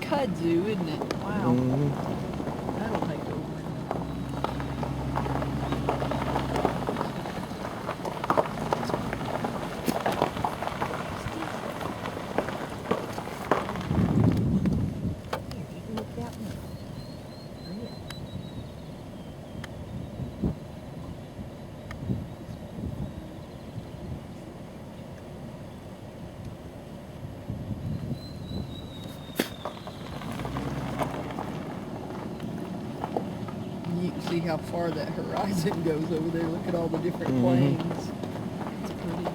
Kudzu, isn't it? Wow. That'll take over. You can see how far that horizon goes over there. Look at all the different planes. It's pretty.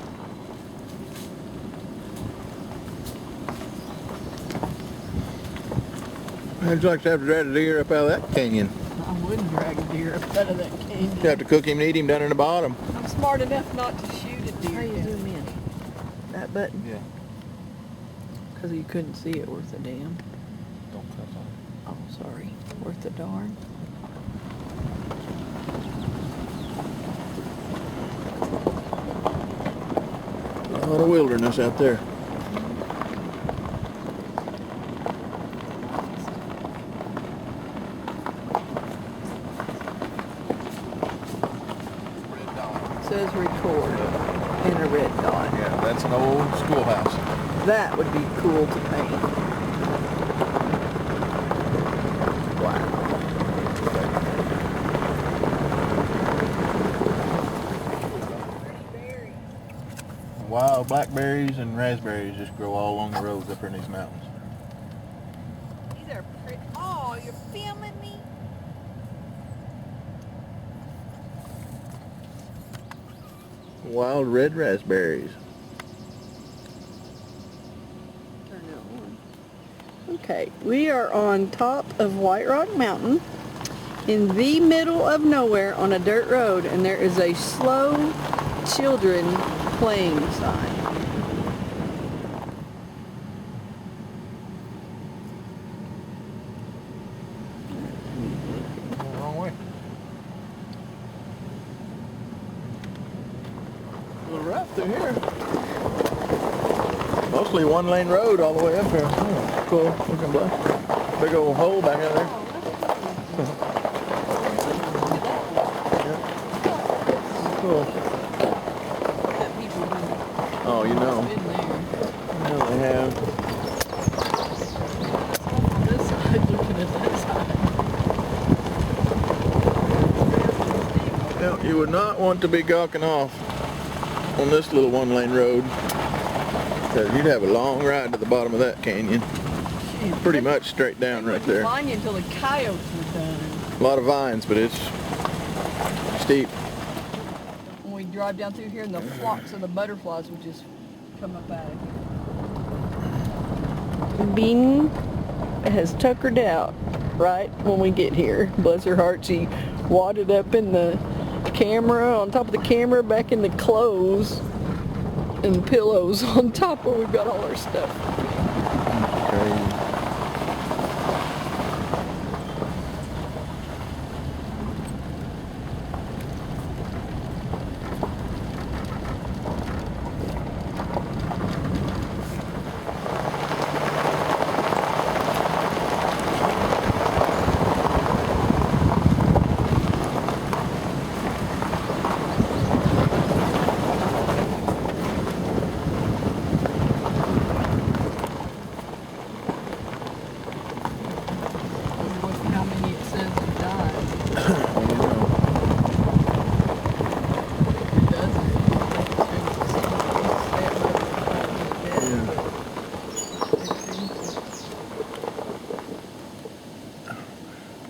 How'd you like to have to drag a deer up out of that canyon? I wouldn't drag a deer up out of that canyon. You have to cook him and eat him down in the bottom. I'm smart enough not to shoot a deer. How you yet. zoom in? That button? Yeah. Because you couldn't see it worth a damn. Don't cut on. Oh, sorry. Worth a darn. A lot of wilderness out there. It says record and a red dot. Yeah, that's an old schoolhouse. That would be cool to paint. Wow. Wild blackberries and raspberries just grow all along the roads up in these mountains. These are pretty. Oh, you're filming me? Wild red raspberries. Turn it on. Okay, we are on top of White Rock Mountain in the middle of nowhere on a dirt road, and there is a slow children playing sign. Wrong way. A little rough through here. Mostly one lane road all the way up here. Oh, cool looking place. Big old hole back out there. Cool. Oh, you know. I know they have. This side, looking at that side. Now, you would not want to be gawking off on this little one-lane road, because you'd have a long ride to the bottom of that canyon. Pretty much straight down right there. Find you until the coyotes were done. A lot of vines, but it's steep. When we drive down through here, and the flocks of the butterflies would just come up out of here. Bean has tuckered out right when we get here. Bless her heart, she wadded up in the camera, on top of the camera, back in the clothes and pillows on top where we've got all our stuff. Crazy.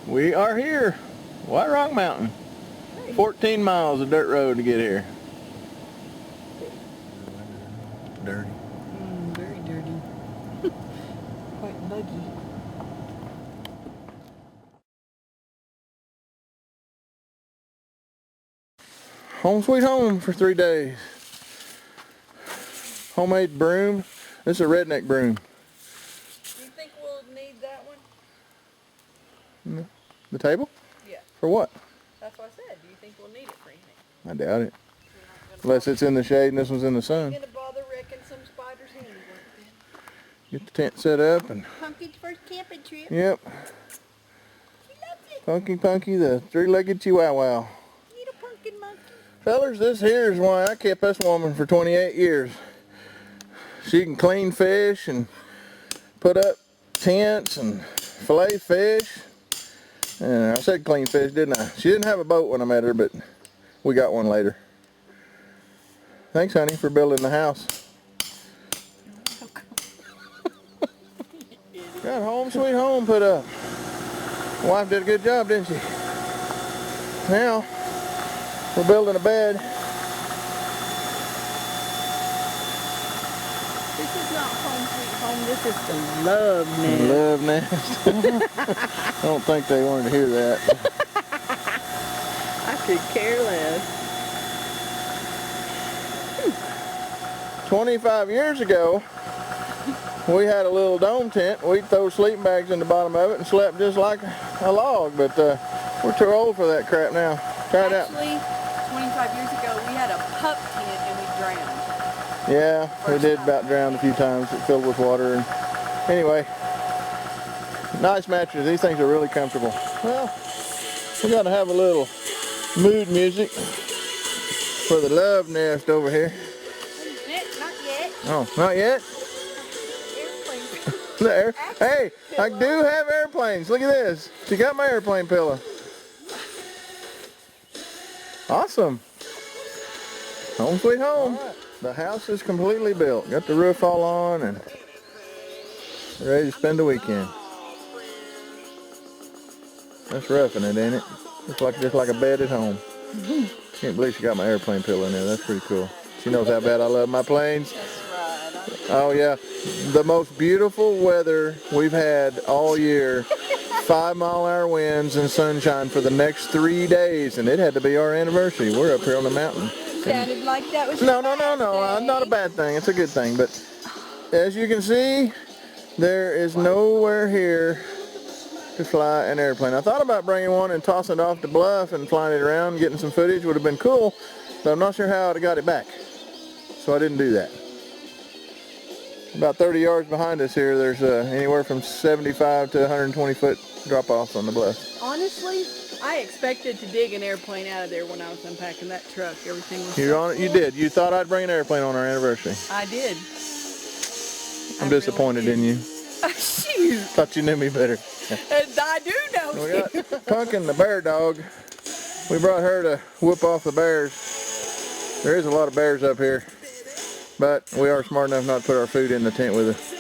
We are here. White Rock Mountain. 14 miles of dirt road to get here. Dirty. Very dirty. Quite buggy. Home sweet home for 3 days. Homemade broom. This is a redneck broom. Do you think we'll need that one? The table? Yeah. For what? That's what I said. Do you think we'll need it for anything? I doubt it. Unless it's in the shade and this one's in the sun. Gonna bother wrecking some spiders anyway. Get the tent set up and Punky's first camping trip. yep. She loves it. Punky, the three-legged chihuahua. Little pumpkin monkey. Fellers, this here is why I kept this woman for 28 years. She can clean fish and put up tents and fillet fish. And I said clean fish, didn't I? She didn't have a boat when I met her, but we got one later. Thanks, honey, for building the house. Got home sweet home put up. Wife did a good job, didn't she? Now, we're building a bed. This is not home sweet home. This is the love nest. Love nest. I don't think they wanted to hear that. I could care less. 25 years ago, we had a little dome tent. We'd throw sleeping bags in the bottom of it and slept just like a log, but we're too old for that crap now. Try it out. Actually, 25 years ago, we had a pup tent and we drowned. Yeah, we did about drown a few times. It filled with water. And anyway, nice mattress. These things are really comfortable. Well, we got to have a little mood music for the love nest over here. Not yet. Oh, not yet? There. Hey, I do have airplanes. Look at this. She got my airplane pillow. Awesome. Home sweet home. The house is completely built. Got the roof all on and ready to spend the weekend. That's roughing it, ain't it? It's like just like a bed at home. Can't believe she got my airplane pillow in there. That's pretty cool. She knows how bad I love my planes. Oh yeah, the most beautiful weather we've had all year. 5-mile-an-hour winds and sunshine for the next 3 days, and it had to be our anniversary. We're up here on the mountain. Sounded like that was No, not a bad thing. It's a good thing. But as you can see, there is nowhere here to fly an airplane. I thought about bringing one and tossing it off the bluff and flying it around, getting some footage. Would have been cool, but I'm not sure how I'd have got it back. So I didn't do that. About 30 yards behind us here, there's anywhere from 75 to 120 foot drop off on the bluff. Honestly, I expected to dig an airplane out of there when I was unpacking that truck. Everything was You're on it. You did. You thought I'd bring an airplane on our anniversary. I did. I'm disappointed in you. Shoot. Thought you knew me better. And I do know. We got Pumpkin, the bear dog. We brought her to whoop off the bears. There is a lot of bears up here, but we are smart enough not to put our food in the tent with us.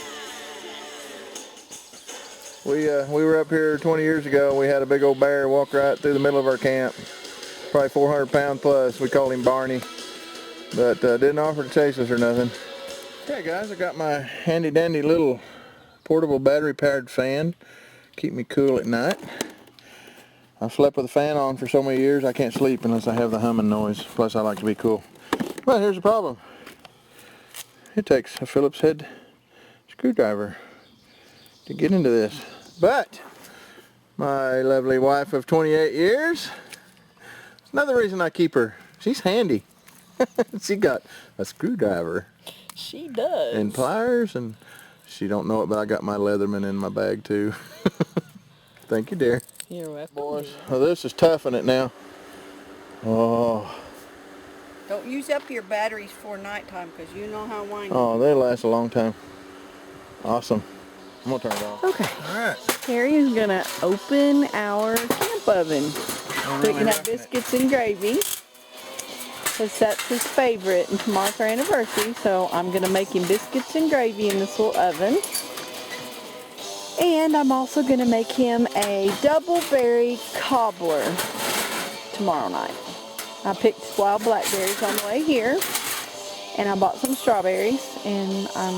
We were up here 20 years ago. We had a big old bear walk right through the middle of our camp. Probably 400 pound plus. We called him Barney, but didn't offer to chase us or nothing. Okay guys, I got my handy dandy little portable battery powered fan. Keep me cool at night. I've slept with the fan on for so many years I can't sleep unless I have the humming noise. Plus I like to be cool. But here's the problem. It takes a Phillips head screwdriver to get into this. But my lovely wife of 28 years, it's another reason I keep her. She's handy. She got a screwdriver. She does. And pliers, and she don't know it, but I got my Leatherman in my bag too. Thank you, dear. You're welcome. Boys, oh, this is toughing it now. Oh, Don't use up your batteries for nighttime because you know how windy. oh, they last a long time. Awesome. I'm gonna turn it off. Okay. All right. Carrie is gonna open our camp oven. We can have biscuits and gravy. Because that's his favorite, and tomorrow's our anniversary, so I'm gonna make him biscuits and gravy in this little oven. And I'm also going to make him a double berry cobbler tomorrow night. I picked wild blackberries on the way here, and I bought some strawberries, and I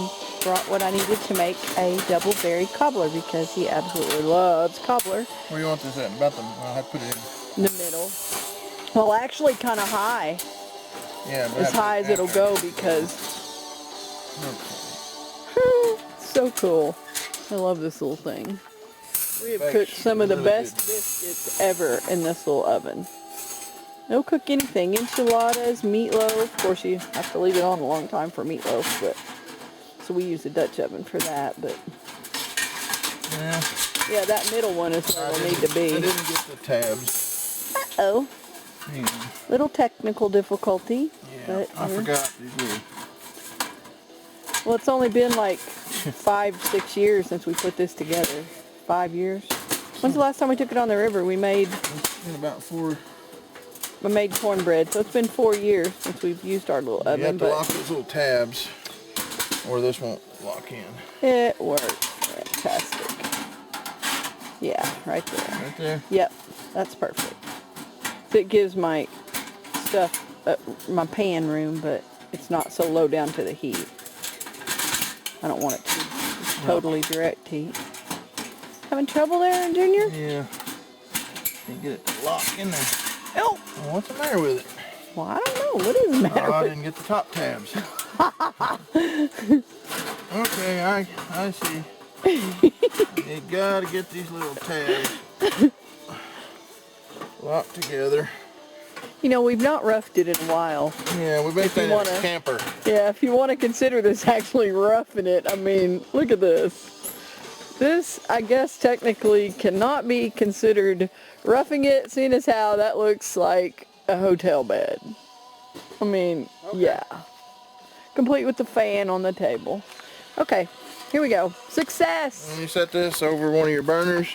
brought what I needed to make a double berry cobbler because he absolutely loves cobbler. Where do you want this at? About the, I'll have to put it In the middle. Well, actually kind of high. in. Yeah, but As high as it'll go because so cool. I love this little thing. We have cooked some of the best biscuits ever in this little oven. They'll cook anything. Enchiladas, meatloaf. Of course, you have to leave it on a long time for meatloaf, but so we use a Dutch oven for that. But yeah, that middle one is where it'll need to I be. didn't get the tabs. Uh-oh. Hang on. Little technical difficulty. Yeah, But I forgot these little. well, it's only been like 5-6 years since we put this together. 5 years. When's the last time we took it on the river? We made It's been about 4. cornbread, so it's been 4 years since we've used our little You oven. have to But lock those little tabs, or this won't lock in. it works. Fantastic. Yeah, right there. Right there. Yep, that's perfect. So it gives my stuff, my pan room, but it's not so low down to the heat. I don't want it to be totally direct heat. Having trouble there, Junior? Yeah. Can't get it to lock in there. Oh, Well, what's the matter with it? well, I don't know. What is the matter Oh, I with didn't get the top tabs. Okay, I see. You gotta get these little tabs locked together. You know, we've not roughed it in a while. Yeah, we've been If you saying wanna- it's camper. Yeah, if you want to consider this actually roughing it, I mean, look at this. This, I guess, technically cannot be considered roughing it, seeing as how that looks like a hotel bed. I mean, yeah. Complete with the fan on the table. Okay, here we go. Success! And you set this over one of your burners.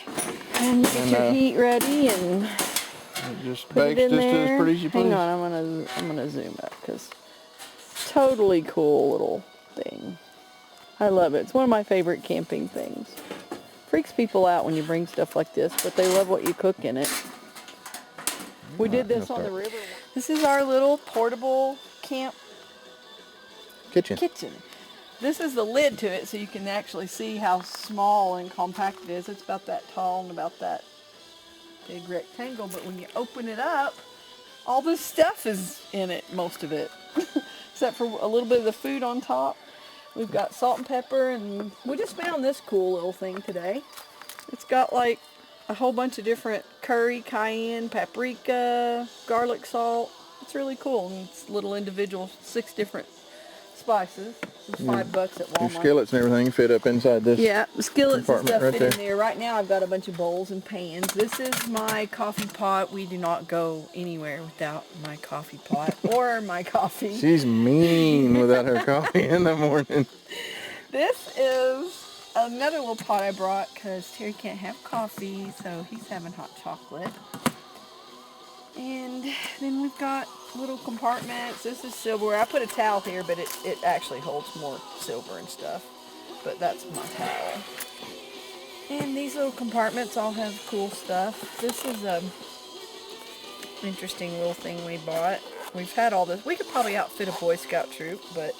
And you get your heat ready and It just put it bakes in just there. as pretty as you please. Hang on, I'm gonna zoom up because totally cool little thing. I love it. It's one of my favorite camping things. Freaks people out when you bring stuff like this, but they love what you cook in it. We did this on the river. This is our little portable camp Kitchen. kitchen. This is the lid to it so you can actually see how small and compact it is. It's about that tall and about that big rectangle, but when you open it up, all this stuff is in it, most of it. Except for a little bit of the food on top. We've got salt and pepper, and we just found this cool little thing today. It's got like a whole bunch of different curry, cayenne, paprika, garlic salt. It's really cool, and it's little individual 6 different spices. It's $5 at Your Walmart. skillets and everything fit up inside this. Yeah, the skillets and compartment stuff right fit there. in there. Right now I've got a bunch of bowls and pans. This is my coffee pot. We do not go anywhere without my coffee pot or my coffee. She's mean without her coffee in the morning. This is another little pot I brought because Terry can't have coffee, so he's having hot chocolate. And then we've got little compartments. This is silverware. I put a towel here, but it actually holds more silver and stuff. But that's my towel. And these little compartments all have cool stuff. This is a interesting little thing we bought. We've had all this. We could probably outfit a Boy Scout troop, but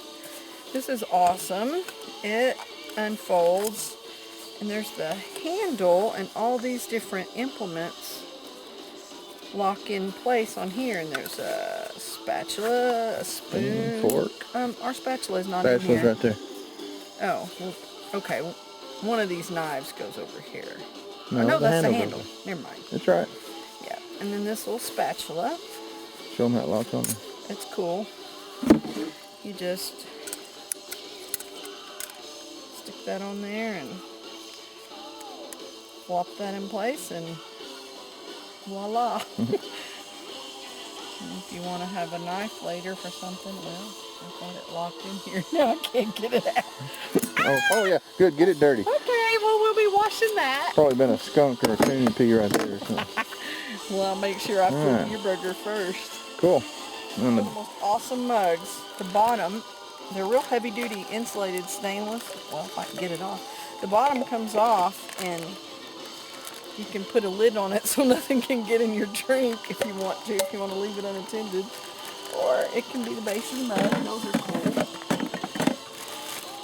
this is awesome. It unfolds, and there's the handle, and all these different implements lock in place on here. And there's a spatula, a spoon, fork. Our spatula is not in Spatula's here. right there. Oh, well, okay. Well, one of these knives goes over here. No, Oh, no, the that's the handle handle. goes Never mind. That's right. Yeah, and then this little spatula. Show them how it locks on there. It's cool. You just stick that on there and flop that in place, and voila. And if you want to have a knife later for something, well, I've got it locked in here. Now I can't get it out. Oh yeah, good. Get it dirty. Okay, well, we'll be washing that. Probably been a skunk or a coon pee right there or something. Well, I'll make sure I Alright. put your burger first. Cool. And The the, most awesome mugs. The bottom, they're real heavy duty insulated stainless. Well, if I can get it off. the bottom comes off and you can put a lid on it so nothing can get in your drink if you want to leave it unattended. Or it can be the base of the mug, and those are cool.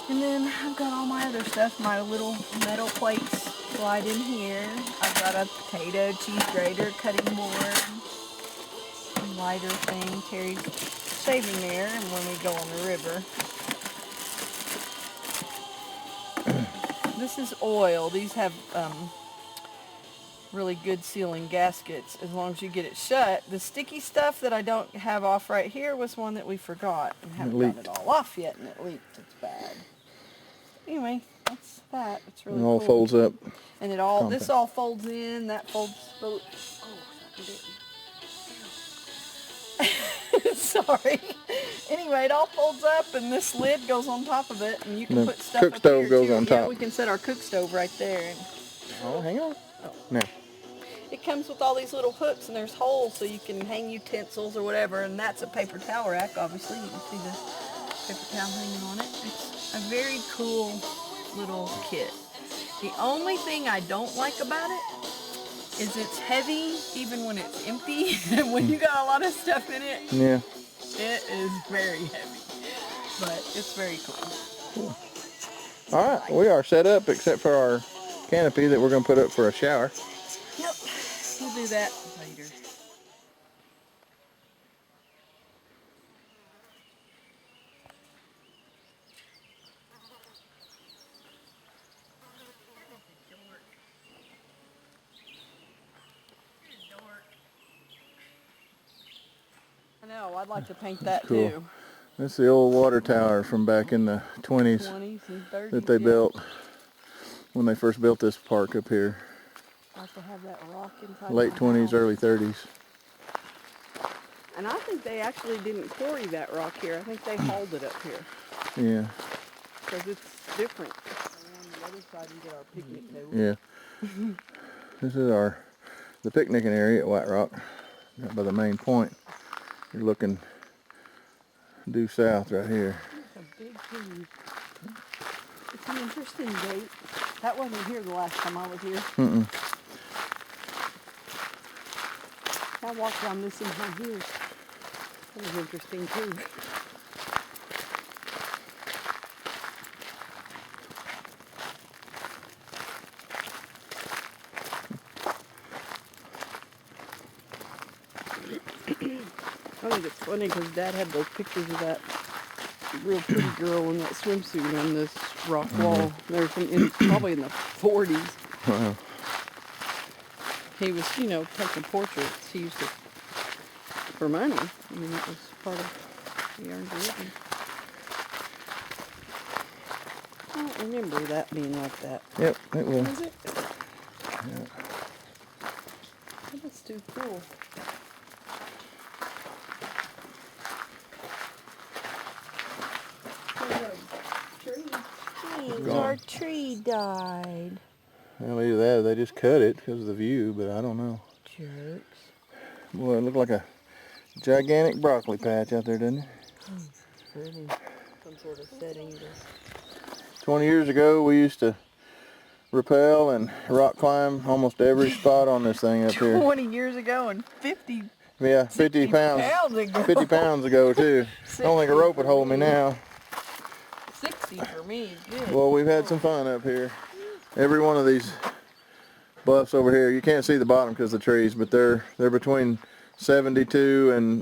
And then I've got all my other stuff, my little metal plates slide in here. I've got a potato, cheese grater, cutting board, lighter thing Terry's saving there and when we go on the river. This is oil. These have really good sealing gaskets as long as you get it shut. The sticky stuff that I don't have off right here was one that we forgot and haven't gotten it all off yet, and it leaked. It's bad. Anyway, that's that. It's really It all cool. folds up. And it all, Compact. this all folds in, that folds, sorry. Anyway, it all folds up and this lid goes on top of it and you can The put stuff cook up stove here goes too. on Yeah, top. we can set our cook stove right there. And Oh, hang on. Now. it comes with all these little hooks and there's holes so you can hang utensils or whatever, and that's a paper towel rack, obviously. You can see the paper towel hanging on it. It's a very cool little kit. The only thing I don't like about it is it's heavy even when it's empty. When you got a lot of stuff in it, Yeah. it is very heavy. But it's very cool. All right, we are set up except for our canopy that we're going to put up for a shower. Yep, we'll do that later. I know, I'd like to paint that Cool. too. That's the old water tower from back in the 20s 20s and 30s. that they yeah. built when they first built this park up here. Like to have that rock inside Late my 20s, house. early 30s. And I think they actually didn't quarry that rock here. I think they hauled it up here Yeah, because it's different. Around the other side and get our picnic table. yeah. This is the picnicking area at White Rock, right by the main point. You're looking due south right here. It's a big tree. It's an interesting gate. That wasn't here the last time I was here. Mm-mm. I walked down this in high heels. That was interesting too. I think it's funny because Dad had those pictures of that real pretty girl in that swimsuit on this rock wall. They're probably in the 40s. Wow. He was, taking portraits. He used to, for money. I mean, that was part of, he earned a living. I don't remember that being like that. Yep, it will. Was it? Yeah. That's too cool. Our tree died. Well, either that or they just cut it because of the view, but I don't know. Jerks. Boy, it looked like a gigantic broccoli patch out there, didn't it? Pretty. Some sort of setting. 20 years ago, we used to rappel and rock climb almost every spot on this thing up here. 20 years ago and 50 Yeah, 50 pounds. ago. 50 pounds ago, too. I don't think a rope would hold me now. 60 for me is good. Well, we've had some fun up here. Every one of these bluffs over here, you can't see the bottom because of the trees, but they're between 72 and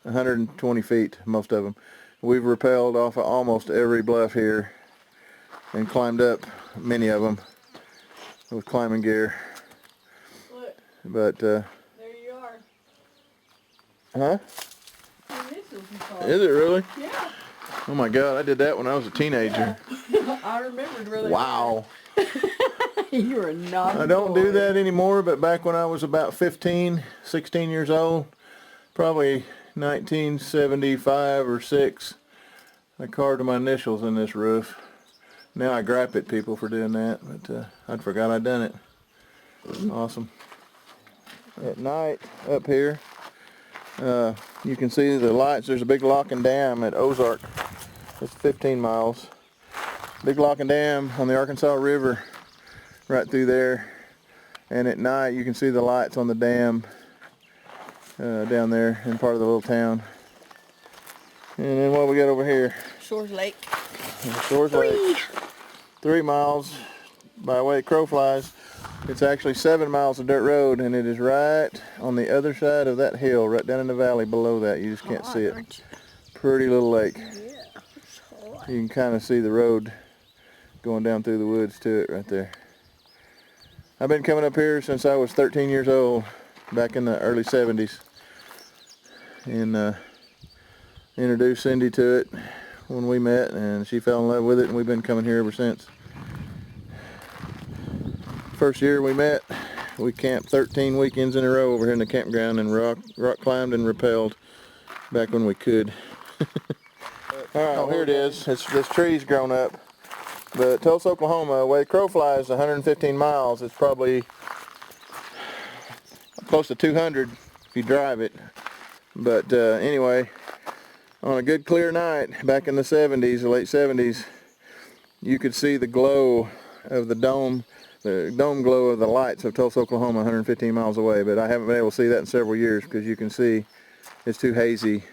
120 feet, most of them. We've rappelled off of almost every bluff here and climbed up many of them with climbing gear. Look, But, there you are. huh? Your initials you saw. Is it really? Yeah. Oh my God, I did that when I was a teenager. I remembered really Wow. well. You are not. I don't do that anymore, but back when I was about 15, 16 years old, probably 1975 or 6, I carved my initials in this roof. Now I gripe at people for doing that, but I forgot I'd done it. Awesome. At night up here, you can see the lights. There's a big lock and dam at Ozark. It's 15 miles. Big locking dam on the Arkansas River right through there. And at night you can see the lights on the dam down there in part of the little town. And then what we got over here? Shores Lake. Shores Lake. 3 miles by way of crow flies. It's actually 7 miles of dirt road, and it is right on the other side of that hill, right down in the valley below that. You just can't see it. Pretty little lake. You can kind of see the road going down through the woods to it right there. I've been coming up here since I was 13 years old, back in the early 70s. And introduced Cindy to it when we met, and she fell in love with it, and we've been coming here ever since. First year we met, we camped 13 weekends in a row over here in the campground and rock climbed and rappelled back when we could. Alright, well, here it is. This tree's grown up. But Tulsa, Oklahoma, where the crow flies 115 miles. It's probably close to 200 if you drive it. But anyway, on a good clear night back in the 70s, the late 70s, you could see the glow of the dome glow of the lights of Tulsa, Oklahoma, 115 miles away. But I haven't been able to see that in several years because you can see it's too hazy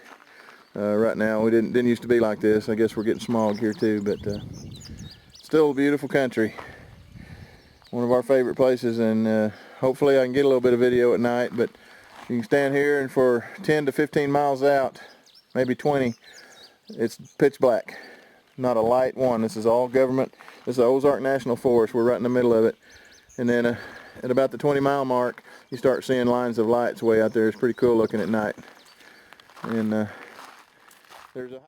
right now. We didn't used to be like this. I guess we're getting smog here too, but still a beautiful country. One of our favorite places, and hopefully I can get a little bit of video at night. But you can stand here, and for 10 to 15 miles out, maybe 20, it's pitch black. Not a light one. This is all government. This is the Ozark National Forest. We're right in the middle of it. And then at about the 20-mile mark, you start seeing lines of lights way out there. It's pretty cool looking at night. And there's a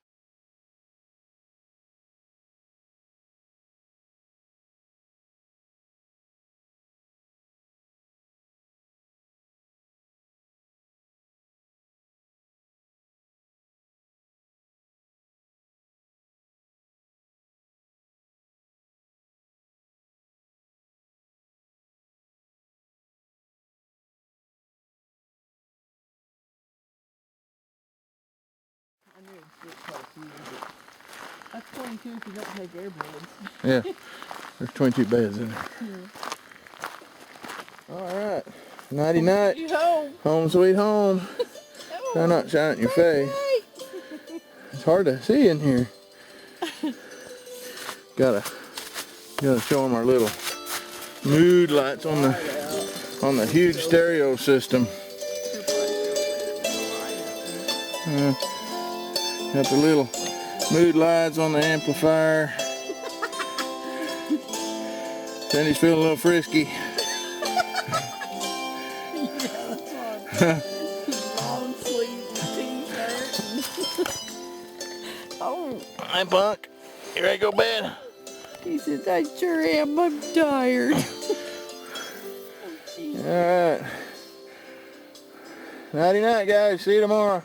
That's 22 if you don't take air beds. Yeah, there's 22 beds in there. Alright, nighty night. You home. Home sweet home. Try not to shine it in your face. It's hard to see in here. Gotta show them our little mood lights on the huge stereo system. Got the little mood lights on the amplifier. Cindy's feeling a little frisky. Long sleeve t-shirt. Oh. Hi, Punk. You ready to go to bed? He says, I sure am. I'm tired. Alright. Nighty night, guys. See you tomorrow.